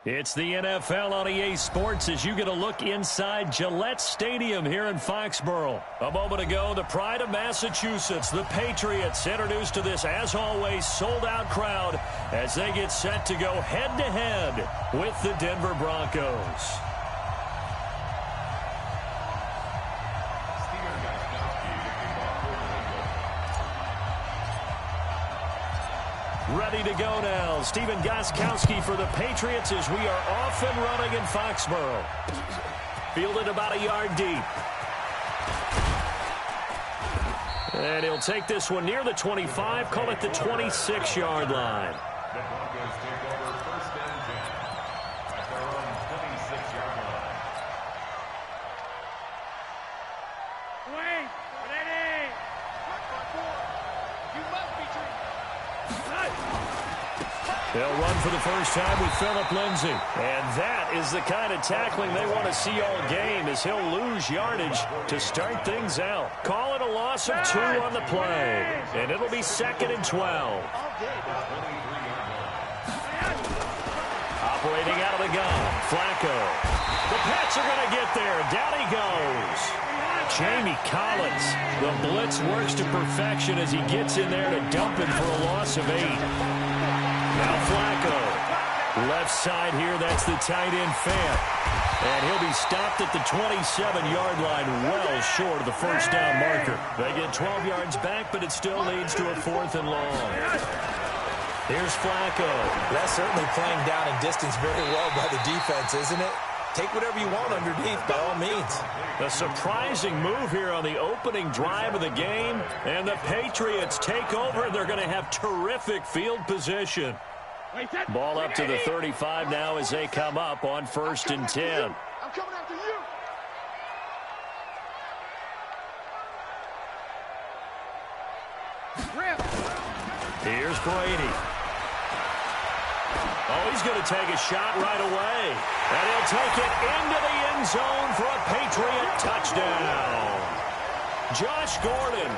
It's the NFL on EA Sports as you get a look inside Gillette Stadium here in Foxborough. A moment ago, the pride of Massachusetts, the Patriots, introduced to this, as always, sold-out crowd as they get set to go head-to-head with the Denver Broncos. Ready to go now. Stephen Gostkowski for the Patriots as we are off and running in Foxborough. Fielded about a yard deep. And he'll take this one near the 25, call it the 26-yard line. The Broncos take over first and 10 at their own 26-yard line. Wait, ready. You must be true. They'll run for the first time with Phillip Lindsay. And that is the kind of tackling they want to see all game as he'll lose yardage to start things out. Call it a loss of 2 on the play. And it'll be 2nd and 12. Operating out of the gun, Flacco. The Pats are going to get there. Down he goes. Jamie Collins. The blitz works to perfection as he gets in there to dump him for a loss of 8. Now Flacco. Left side here, that's the tight end Fant. And he'll be stopped at the 27-yard line, well short of the first down marker. They get 12 yards back, but it still leads to a 4th and long. Here's Flacco. That's certainly playing down in distance very well by the defense, isn't it? Take whatever you want underneath, by all means. A surprising move here on the opening drive of the game. And the Patriots take over. They're going to have terrific field position. Ball up to the 35 now as they come up on 1st and 10. I'm coming after you. Here's Brady. Oh, he's going to take a shot right away. And he'll take it into the end zone for a Patriot touchdown. Josh Gordon,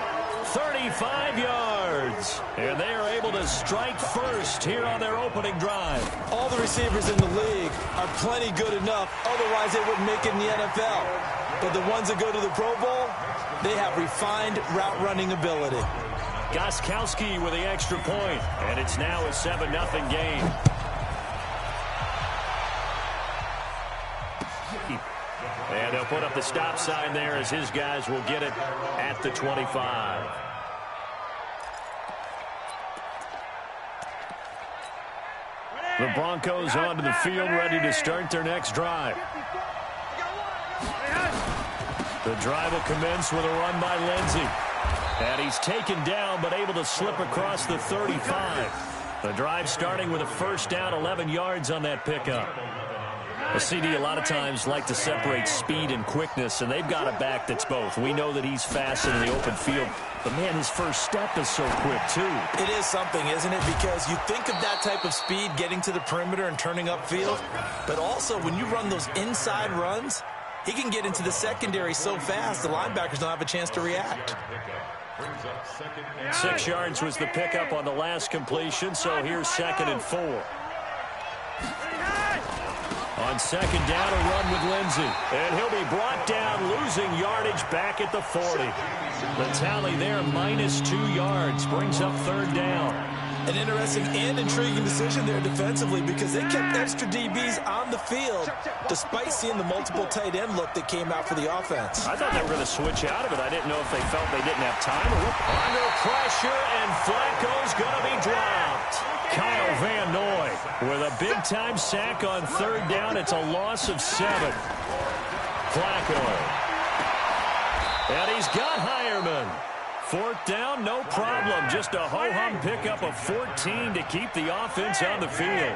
35 yards. And they are able to strike first here on their opening drive. All the receivers in the league are plenty good enough. Otherwise, they wouldn't make it in the NFL. But the ones that go to the Pro Bowl, they have refined route running ability. Gostkowski with the extra point. And it's now a 7-0 game. And they'll put up the stop sign there as his guys will get it at the 25. The Broncos onto the field, ready to start their next drive. The drive will commence with a run by Lindsay. And he's taken down, but able to slip across the 35. The drive starting with a first down, 11 yards on that pickup. A CD a lot of times like to separate speed and quickness, and they've got a back that's both. We know that he's fast in the open field, but, man, his first step is so quick, too. It is something, isn't it? Because you think of that type of speed getting to the perimeter and turning upfield, but also when you run those inside runs, he can get into the secondary so fast the linebackers don't have a chance to react. 6 yards was the pickup on the last completion, so here's 2nd and 4. On 2nd down, a run with Lindsay. And he'll be brought down, losing yardage back at the 40. The tally there, -2 yards, brings up 3rd down. An interesting and intriguing decision there defensively because they kept extra DBs on the field despite seeing the multiple tight end look that came out for the offense. I thought they were going to switch out of it. I didn't know if they felt they didn't have time. Under pressure, and Flacco's going to be dropped. Kyle Van Noy with a big-time sack on 3rd down. It's a loss of 7. Flacco. And he's got Hireman. 4th down, no problem. Just a ho-hum pickup of 14 to keep the offense on the field.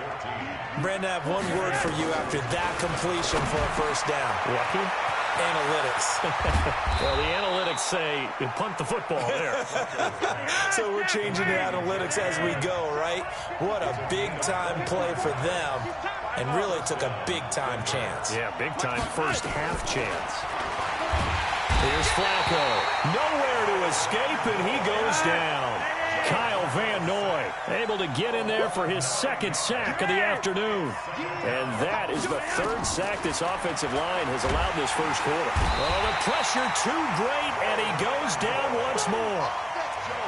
Brandon, I have one word for you after that completion for a first down. Lucky? Analytics. Well, the analytics say you punt the football there. So we're changing to analytics as we go, right? What a big-time play for them, and really took a big-time chance. Yeah, big-time first half chance. Here's Flacco. Nowhere to escape, and he goes down. Kyle Van Noy able to get in there for his second sack of the afternoon. And that is the third sack this offensive line has allowed this first quarter. Oh, the pressure too great, and he goes down once more.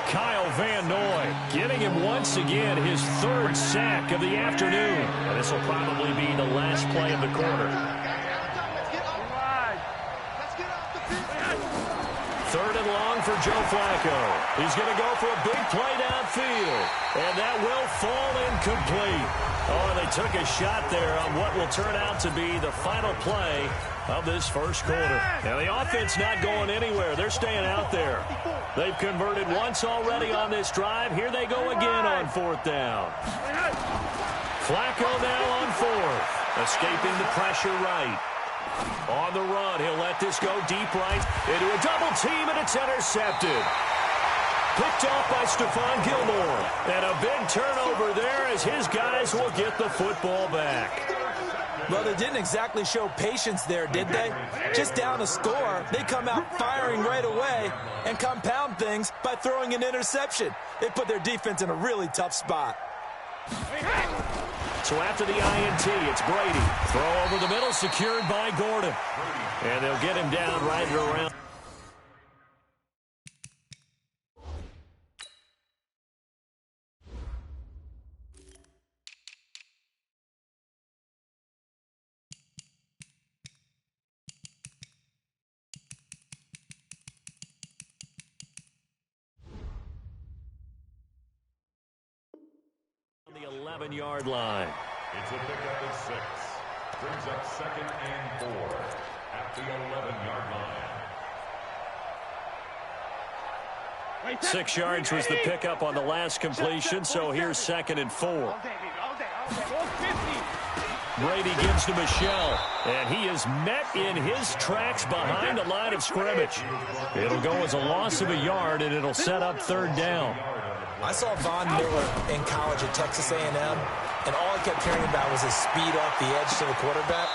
Kyle Van Noy getting him once again his third sack of the afternoon. And this will probably be the last play of the quarter. Third and long for Joe Flacco. He's going to go for a big play downfield. And that will fall incomplete. Oh, they took a shot there on what will turn out to be the final play of this first quarter. Now, the offense not going anywhere. They're staying out there. They've converted once already on this drive. Here they go again on fourth down. Flacco now on fourth. Escaping the pressure right. On the run, he'll let this go deep right into a double team, and it's intercepted. Picked off by Stephon Gilmore. And a big turnover there as his guys will get the football back. Well, they didn't exactly show patience there, did they? Just down a score, they come out firing right away and compound things by throwing an interception. They put their defense in a really tough spot. So after the INT, it's Brady. Throw over the middle, secured by Gordon. And they'll get him down right around. The 11-yard line. It's a pickup of 6. Brings up 2nd and 4 at the 11-yard line. 6 yards was the pickup on the last completion, so here's 2nd and 4. Brady gives to Michelle, and he is met in his tracks behind the line of scrimmage. It'll go as a loss of a yard, and it'll set up 3rd down. I saw Von Miller in college at Texas A&M, and all I kept hearing about was his speed off the edge to the quarterback.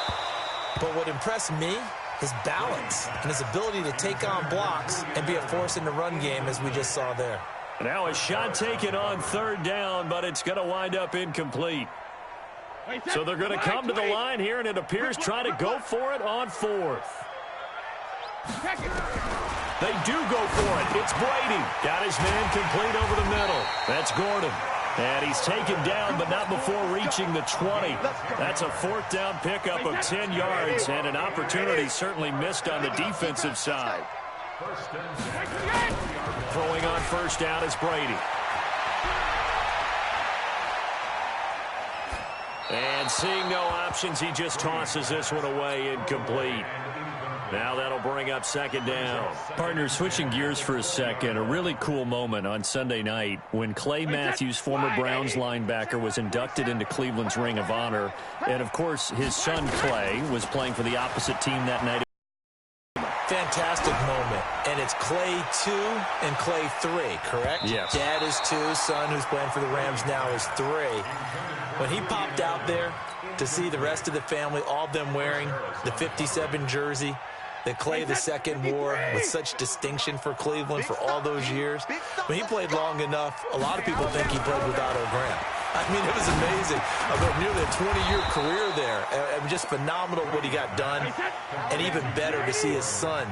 But what impressed me, his balance and his ability to take on blocks and be a force in the run game, as we just saw there. Now a shot taken on 3rd down, but it's going to wind up incomplete. So they're going to come to the line here, and it appears try to go for it on 4th. They do go for it. It's Brady. Got his man complete over the middle. That's Gordon. And he's taken down, but not before reaching the 20. That's a 4th down pickup of 10 yards, and an opportunity certainly missed on the defensive side. Throwing on 1st down is Brady. And seeing no options, he just tosses this one away, incomplete. Now that'll bring up 2nd down. Partner, switching gears for a second, a really cool moment on Sunday night when Clay Matthews, former Browns linebacker, was inducted into Cleveland's Ring of Honor. And, of course, his son Clay was playing for the opposite team that night. Fantastic moment. And it's Clay 2 and Clay 3, correct? Yes. Dad is 2, son who's playing for the Rams now is 3. When he popped out there to see the rest of the family, all of them wearing the 57 jersey that Clay II wore with such distinction for Cleveland for all those years. When he played long enough, a lot of people think he played with Otto Graham. I mean, it was amazing. About nearly a 20-year career there. And just phenomenal what he got done. And even better to see his son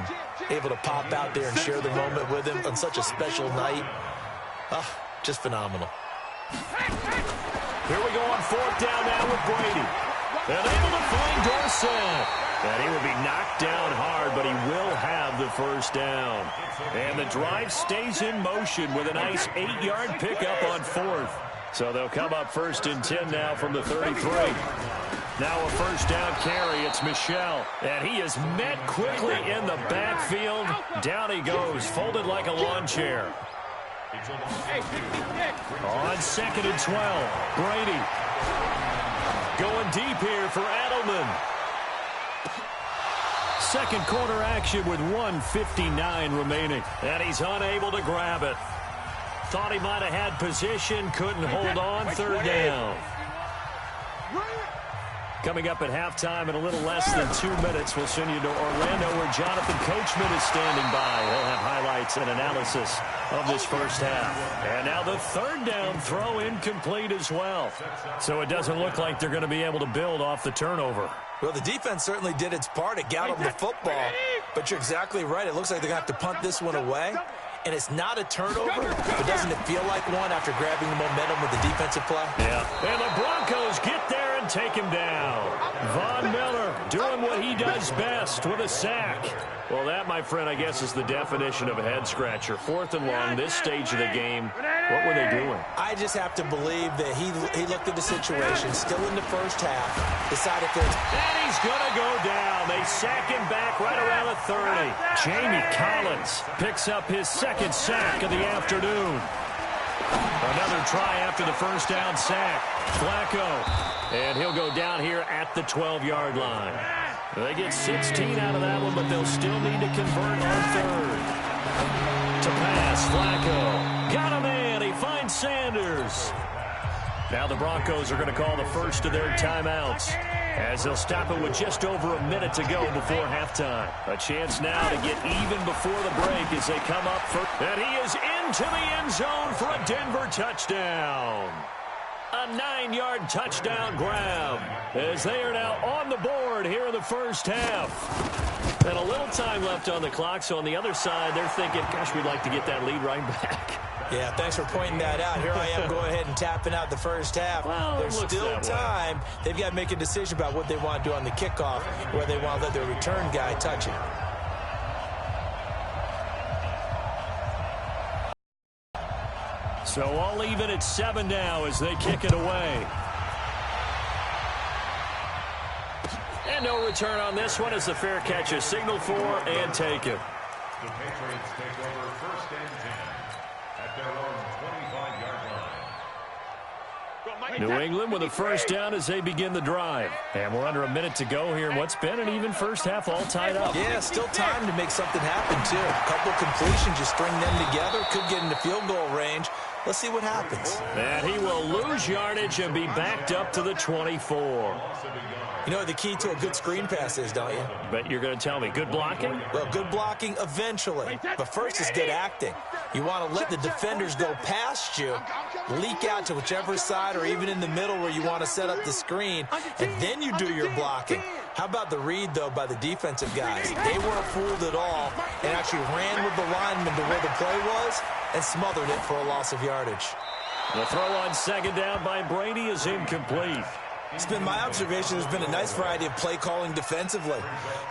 able to pop out there and share the moment with him on such a special night. Just phenomenal. Here we go on 4th down now with Brady. And able to find Dorsett. And he will be knocked down hard, but he will have the 1st down. And the drive stays in motion with a nice 8-yard pickup on 4th. So they'll come up 1st and 10 now from the 33. Now a 1st down carry. It's Michelle. And he is met quickly in the backfield. Down he goes, folded like a lawn chair. On 2nd and 12, Brady. Going deep here for Edelman. Second quarter action with 1:59 remaining. And he's unable to grab it. Thought he might have had position, couldn't hold on, 3rd down. Coming up at halftime in a little less than 2 minutes, we'll send you to Orlando where Jonathan Coachman is standing by. He'll have highlights and analysis of this first half. And now the third down throw incomplete as well. So it doesn't look like they're going to be able to build off the turnover. Well, the defense certainly did its part. It got them the football. But you're exactly right. It looks like they're going to have to punt this one away. And it's not a turnover, but doesn't it feel like one after grabbing the momentum with the defensive play? Yeah. And the Broncos get there and take him down. Von Miller doing what he does best with a sack. Well, that, my friend, I guess is the definition of a head-scratcher. 4th and long, this stage of the game. What were they doing? I just have to believe that he looked at the situation, still in the first half, decided to... And he's going to go down. They sack him back right around the 30. Jamie Collins picks up his second sack of the afternoon. Another try after the first down sack. Flacco. And he'll go down here at the 12-yard line. They get 16 out of that one, but they'll still need to convert on third. To pass, Flacco. Got a man. He finds Sanders. Now the Broncos are going to call the first of their timeouts as they'll stop it with just over a minute to go before halftime. A chance now to get even before the break as they come up for... And he is into the end zone for a Denver touchdown. A 9-yard touchdown grab as they are now on the board here in the first half. And a little time left on the clock, so on the other side, they're thinking, gosh, we'd like to get that lead right back. Yeah, thanks for pointing that out. Here I am going ahead and tapping out the first half. Well, there's still time. They've got to make a decision about what they want to do on the kickoff, where they want to let their return guy touch it. So all even at 7 now as they kick it away. And no return on this one as the fair catch is signaled for and taken. The Patriots take over 1st and 10 at their own 25-yard line. New England with a first down as they begin the drive. And we're under a minute to go here in what's been an even first half, all tied up. Yeah, still time to make something happen, too. A couple completions, just string them together, could get into field goal range. Let's see what happens. And he will lose yardage and be backed up to the 24. You know what the key to a good screen pass is, don't you? But you're going to tell me, good blocking? Well, good blocking eventually. But first is good acting. You want to let the defenders go past you, leak out to whichever side or even in the middle where you want to set up the screen, and then you do your blocking. How about the read, though, by the defensive guys? They weren't fooled at all and actually ran with the lineman to where the play was and smothered it for a loss of yardage. The throw on second down by Brady is incomplete. It's been my observation there's been a nice variety of play calling defensively.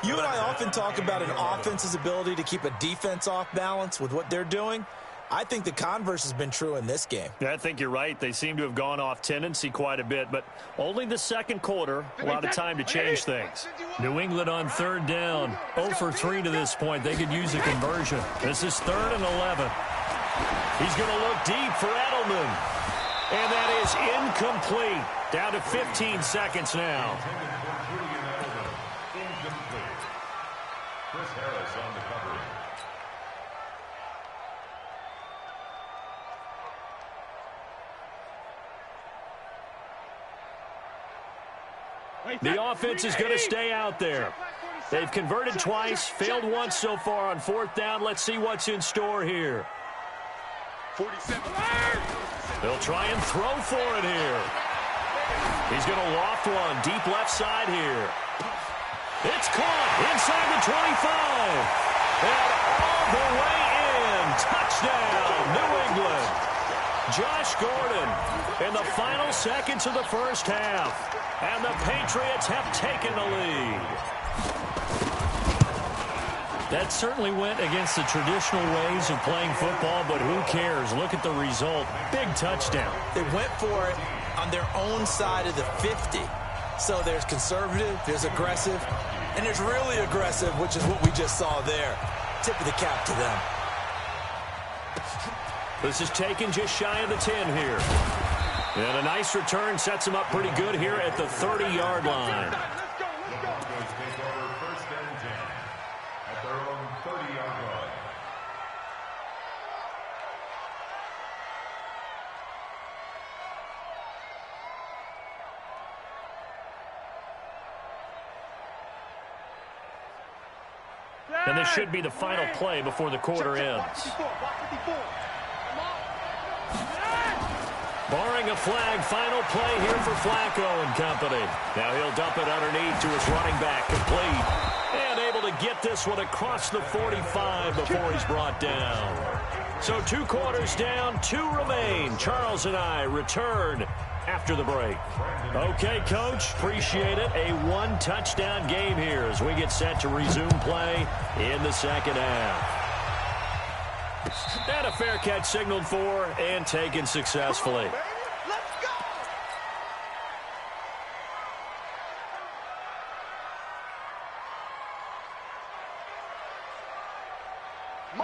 You and I often talk about an offense's ability to keep a defense off balance with what they're doing. I think the converse has been true in this game. Yeah, I think you're right. They seem to have gone off tendency quite a bit, but only the second quarter, a lot of time to change things. New England on third down, 0 for 3 to this point. They could use a conversion. This is 3rd and 11. He's going to look deep for Edelman. And that is incomplete. Down to 15 seconds now. Chris Harris on the coverage. The offense is going to stay out there. They've converted twice, failed once so far on 4th down. Let's see what's in store here. 47. They'll try and throw for it here. He's going to loft one deep left side here. It's caught inside the 25. And all the way in. Touchdown, New England. Josh Gordon in the final seconds of the first half. And the Patriots have taken the lead. That certainly went against the traditional ways of playing football, but who cares? Look at the result. Big touchdown. They went for it on their own side of the 50. So there's conservative, there's aggressive, and there's really aggressive, which is what we just saw there. Tip of the cap to them. This is taken just shy of the 10 here. And a nice return sets them up pretty good here at the 30-yard line. The Broncos take over 1st and 10 at their own 30-yard line. And this should be the final play before the quarter ends. Barring a flag, final play here for Flacco and company. Now he'll dump it underneath to his running back, complete. And able to get this one across the 45 before he's brought down. So 2 quarters down, 2 remain. Charles and I return after the break. Okay, Coach, appreciate it. A 1-touchdown game here as we get set to resume play in the second half. And a fair catch signaled for and taken successfully.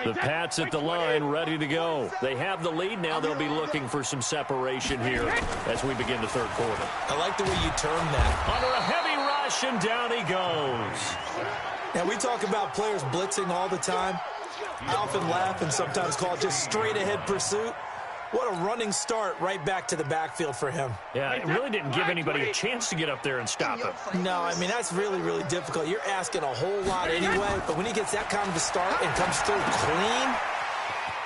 The Pats at the line, ready to go. They have the lead. Now they'll be looking for some separation here as we begin the third quarter. I like the way you term that. Under a heavy rush, and down he goes. Now, we talk about players blitzing all the time. I often laugh and sometimes call it just straight-ahead pursuit. What a running start right back to the backfield for him. Yeah, it really didn't give anybody a chance to get up there and stop him. No, I mean, that's really, really difficult. You're asking a whole lot anyway, but when he gets that kind of a start and comes through clean,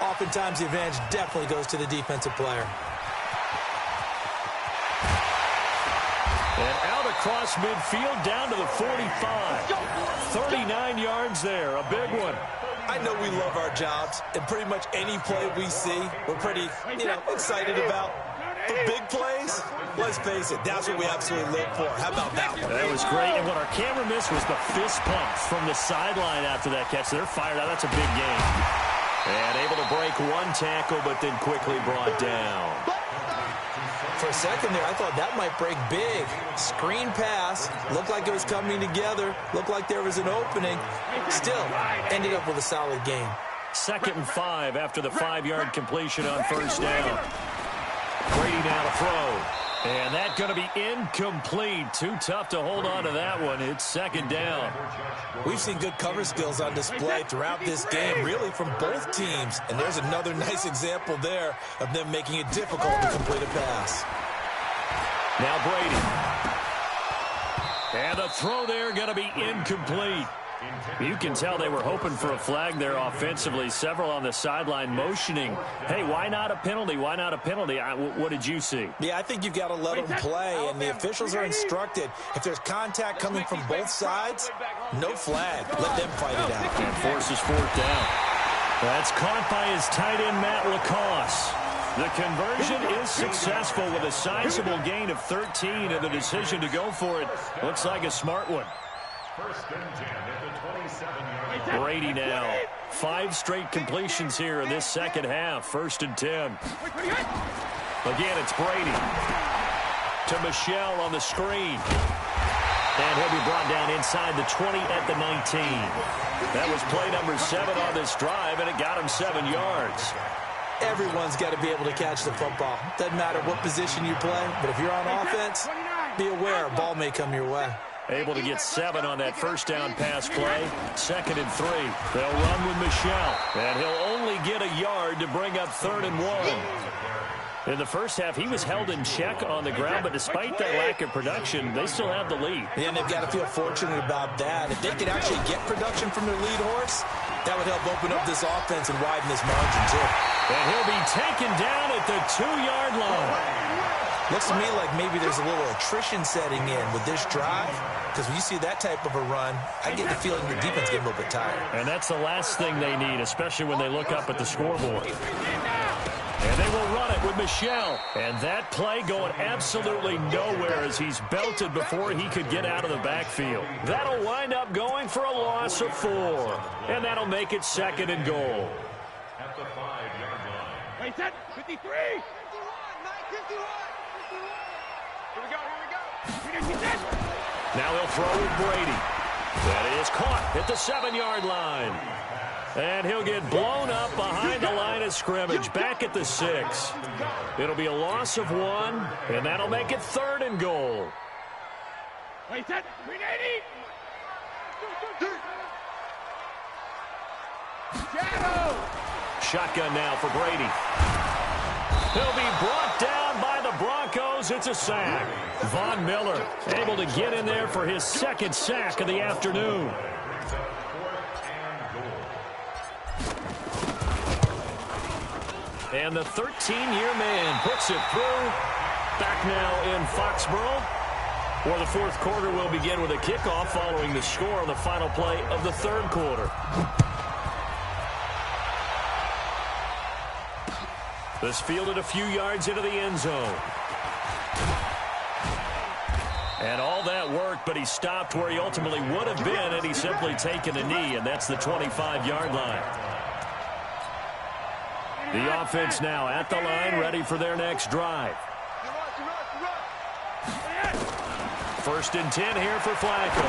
oftentimes the advantage definitely goes to the defensive player. And out across midfield down to the 45. 39 yards there, a big one. I know we love our jobs, and pretty much any play we see, we're pretty, excited about. But big plays, let's face it, that's what we absolutely live for. How about that one? That was great, and what our camera missed was the fist pumps from the sideline after that catch. They're fired out. That's a big game. And able to break 1 tackle, but then quickly brought down. For a second there, I thought that might break big. Screen pass, looked like it was coming together, looked like there was an opening. Still, ended up with a solid game. 2nd and 5 after the 5-yard completion on first down. Brady now to throw. And that's going to be incomplete. Too tough to hold on to that one. It's 2nd down. We've seen good cover skills on display throughout this game, really from both teams. And there's another nice example there of them making it difficult to complete a pass. Now Brady. And the throw there going to be incomplete. You can tell they were hoping for a flag there offensively. Several on the sideline motioning. Hey, why not a penalty? Why not a penalty? What did you see? Yeah, I think you've got to let them play, and the officials are instructed. If there's contact coming from both sides, no flag. Let them fight it out. And forces 4th down. That's caught by his tight end, Matt Lacoste. The conversion is successful with a sizable gain of 13, and the decision to go for it looks like a smart one. 1st and 10 at the 27-yard line. Brady now. 5 straight completions here in this second half. 1st and 10. Again, it's Brady. To Michelle on the screen. And he'll be brought down inside the 20 at the 19. That was play number 7 on this drive, and it got him 7 yards. Everyone's got to be able to catch the football. Doesn't matter what position you play, but if you're on offense, be aware a ball may come your way. Able to get 7 on that first down pass play. 2nd and 3. They'll run with Michelle. And he'll only get a yard to bring up 3rd and 1. In the first half, he was held in check on the ground, but despite that lack of production, they still have the lead. Yeah, and they've got to feel fortunate about that. If they could actually get production from their lead horse, that would help open up this offense and widen this margin, too. And he'll be taken down at the 2-yard line. Looks to me like maybe there's a little attrition setting in with this drive, because when you see that type of a run, I get the feeling your defense getting a little bit tired. And that's the last thing they need, especially when they look up at the scoreboard. And they will run it with Michelle. And that play going absolutely nowhere as he's belted before he could get out of the backfield. That'll wind up going for a loss of 4. And that'll make it 2nd and goal. At the 5-yard line. Wait, set. 53. 51, Mike, 51. Here we go, here we go. Now he'll throw with Brady. That is caught at the 7-yard line. And he'll get blown up behind the line of scrimmage, back at the 6. It'll be a loss of 1, and that'll make it 3rd and goal. Wait, set. 380. Shadow. Shotgun now for Brady. He'll be brought down by the Broncos. It's a sack. Von Miller able to get in there for his 2nd sack of the afternoon. And the 13-year man puts it through. Back now in Foxborough, where the fourth quarter will begin with a kickoff following the score on the final play of the third quarter. This fielded a few yards into the end zone. And all that worked, but he stopped where he ultimately would have been had he simply taken a knee, and that's the 25-yard line. The offense now at the line, ready for their next drive. First and 10 here for Flacco.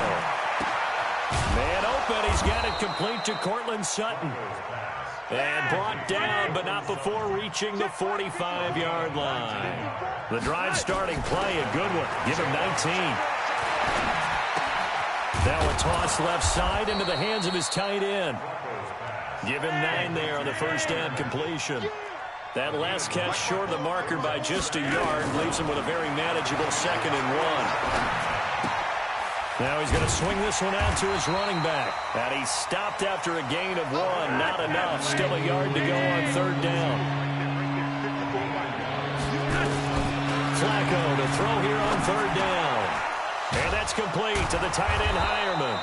Man open, he's got it complete to Cortland Sutton. And brought down, but not before reaching the 45-yard line. The drive starting play, a good one. Give him 19. Now a toss left side into the hands of his tight end. Give him 9 there on the first down completion. That last catch short of the marker by just a yard leaves him with a very manageable 2nd and 1. Now he's going to swing this one out to his running back. And he stopped after a gain of 1. Not enough. Still a yard to go on third down. Flacco to throw here on third down. And that's complete to the tight end Hireman.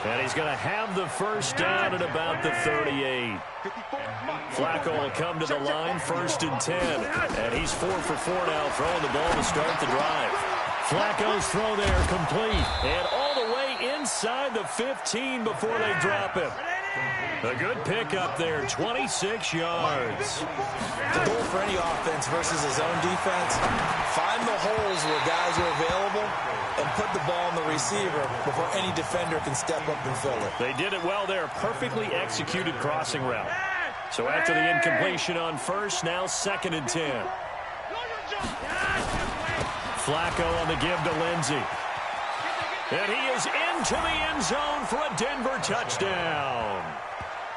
And he's going to have the first down at about the 38. Flacco will come to the line, 1st and 10. And he's 4 for 4 now, throwing the ball to start the drive. Flacco's throw there complete. And all the way inside the 15 before they drop him. A good pickup there, 26 yards. The goal for any offense versus his own defense, find the holes where guys are available and put the ball on the receiver before any defender can step up and fill it. They did it well there, perfectly executed crossing route. So after the incompletion on first, now 2nd and 10. Flacco on the give to Lindsey. And he is into the end zone for a Denver touchdown.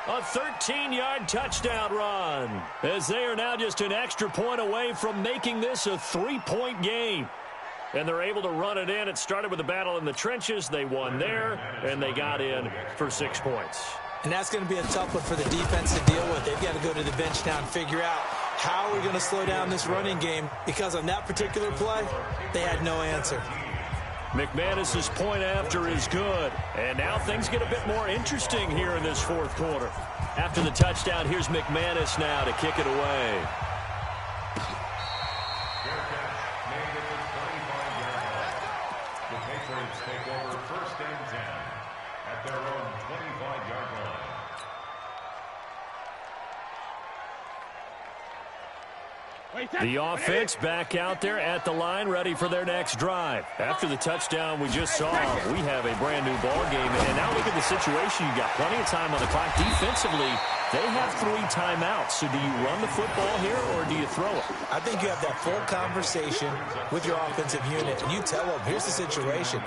A 13-yard touchdown run, as they are now just an extra point away from making this a 3-point game. And they're able to run it in. It started with a battle in the trenches. They won there, and they got in for 6 points. And that's going to be a tough one for the defense to deal with. They've got to go to the bench now and figure out how are we going to slow down this running game, because on that particular play, they had no answer. McManus's point after is good. And now things get a bit more interesting here in this fourth quarter. After the touchdown, here's McManus now to kick it away. The Patriots take over 1st and 10 at their own 25-yard line. The offense back out there at the line, ready for their next drive. After the touchdown we just saw, we have a brand-new ball game. And now look at the situation. You've got plenty of time on the clock. Defensively, they have 3 timeouts. So do you run the football here, or do you throw it? I think you have that full conversation with your offensive unit, and you tell them, here's the situation.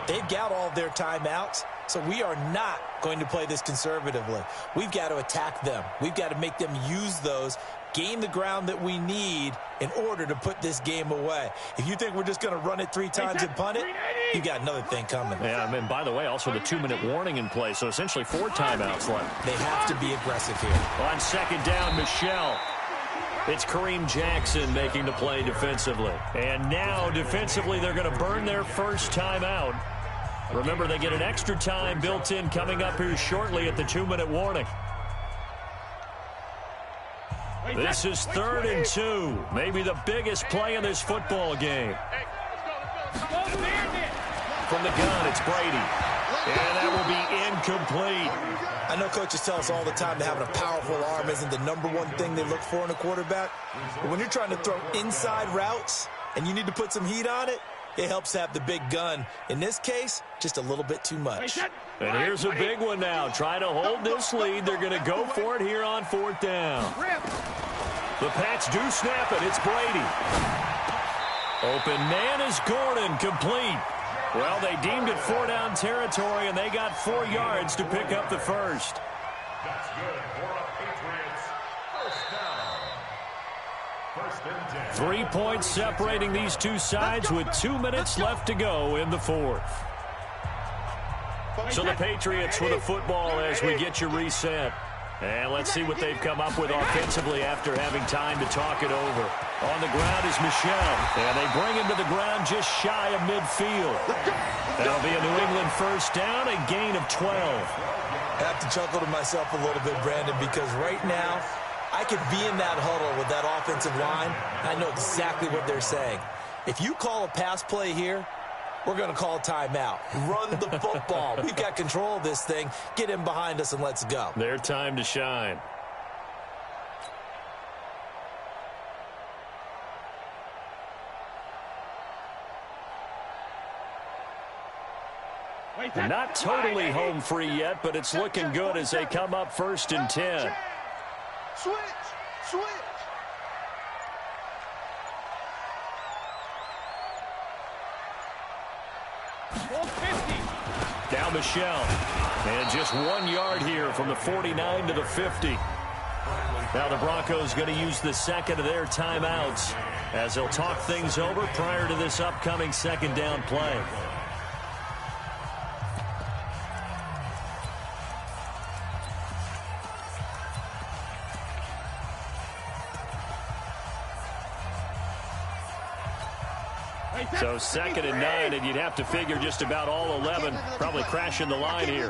They've got all of their timeouts, so we are not going to play this conservatively. We've got to attack them. We've got to make them use those, gain the ground that we need in order to put this game away. If you think we're just going to run it 3 times and punt it, you got another thing coming. Yeah, and by the way, also the 2-minute warning in play, so essentially 4 timeouts left. They have to be aggressive here. On 2nd down, Michelle. It's Kareem Jackson making the play defensively. And now, defensively, they're going to burn their first timeout. Remember, they get an extra time built in coming up here shortly at the 2-minute warning. This is 3rd and 2. Maybe the biggest play in this football game. From the gun, it's Brady. And that will be incomplete. I know coaches tell us all the time that having a powerful arm isn't the #1 thing they look for in a quarterback. But when you're trying to throw inside routes and you need to put some heat on it, it helps have the big gun. In this case, just a little bit too much. And here's a big one now. Trying to hold this lead. They're going to go for it here on 4th down. The Pats do snap it. It's Brady. Open man is Gordon, complete. Well, they deemed it 4-down territory, and they got 4 yards to pick up the first. That's good for a Patriots first down. 1st and 10. 3 points separating these two sides with 2 minutes left to go in the fourth. So the Patriots with a football as we get you reset. And let's see what they've come up with offensively after having time to talk it over. On the ground is Michel. And they bring him to the ground just shy of midfield. That'll be a New England first down, a gain of 12. I have to chuckle to myself a little bit, Brandon, because right now I could be in that huddle with that offensive line. I know exactly what they're saying. If you call a pass play here, we're going to call timeout. Run the football. We've got control of this thing. Get him behind us and let's go. Their time to shine. Not totally home free yet, but it's looking good as they come up 1st and 10. Switch. Now Michel. And just 1 yard here from the 49 to the 50. Now the Broncos going to use the second of their timeouts as they'll talk things over prior to this upcoming second down play. So 2nd and 9, and you'd have to figure just about all 11 probably crashing the line here.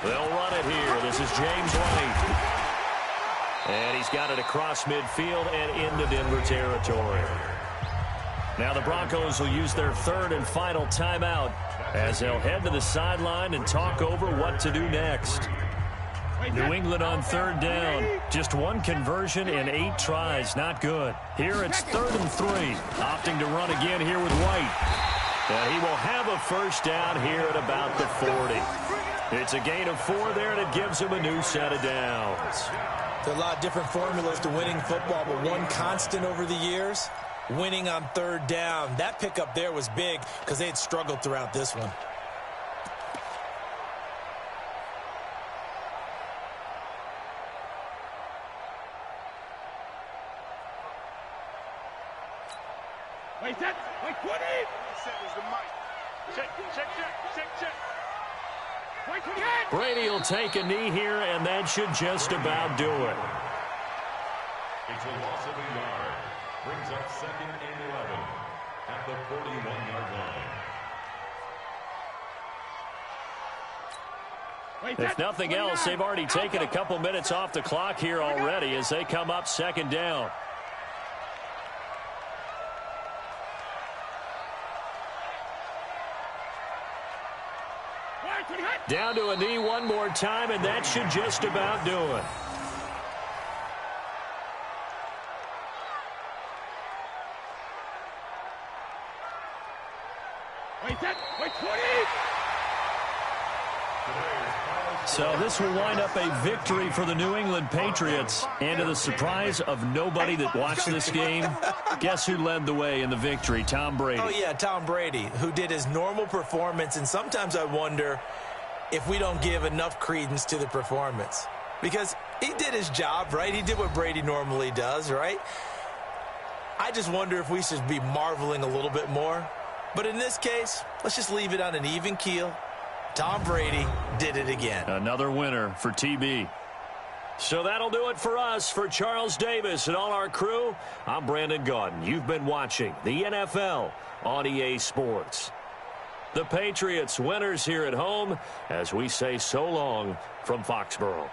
They'll run it here. This is James White. And he's got it across midfield and into Denver territory. Now the Broncos will use their 3rd and final timeout as they'll head to the sideline and talk over what to do next. New England on 3rd down. Just 1 conversion in 8 tries. Not good. Here it's 3rd and 3. Opting to run again here with White. And he will have a first down here at about the 40. It's a gain of 4 there, and it gives him a new set of downs. There are a lot of different formulas to winning football, but one constant over the years, winning on 3rd down. That pickup there was big because they had struggled throughout this one. Brady will take a knee here, and that should just about do it. It's a loss of a yard. Brings up 2nd and 11 at the 41-yard line. If nothing else, they've already taken a couple minutes off the clock here already as they come up 2nd down. Down to a knee one more time, and that should just about do it. So this will wind up a victory for the New England Patriots. And to the surprise of nobody that watched this game, guess who led the way in the victory? Tom Brady. Oh, yeah, Tom Brady, who did his normal performance. And sometimes I wonder if we don't give enough credence to the performance. Because he did his job, right? He did what Brady normally does, right? I just wonder if we should be marveling a little bit more. But in this case, let's just leave it on an even keel. Tom Brady did it again. Another winner for TB. So that'll do it for us. For Charles Davis and all our crew, I'm Brandon Gaudin. You've been watching the NFL on EA Sports. The Patriots winners here at home as we say so long from Foxborough.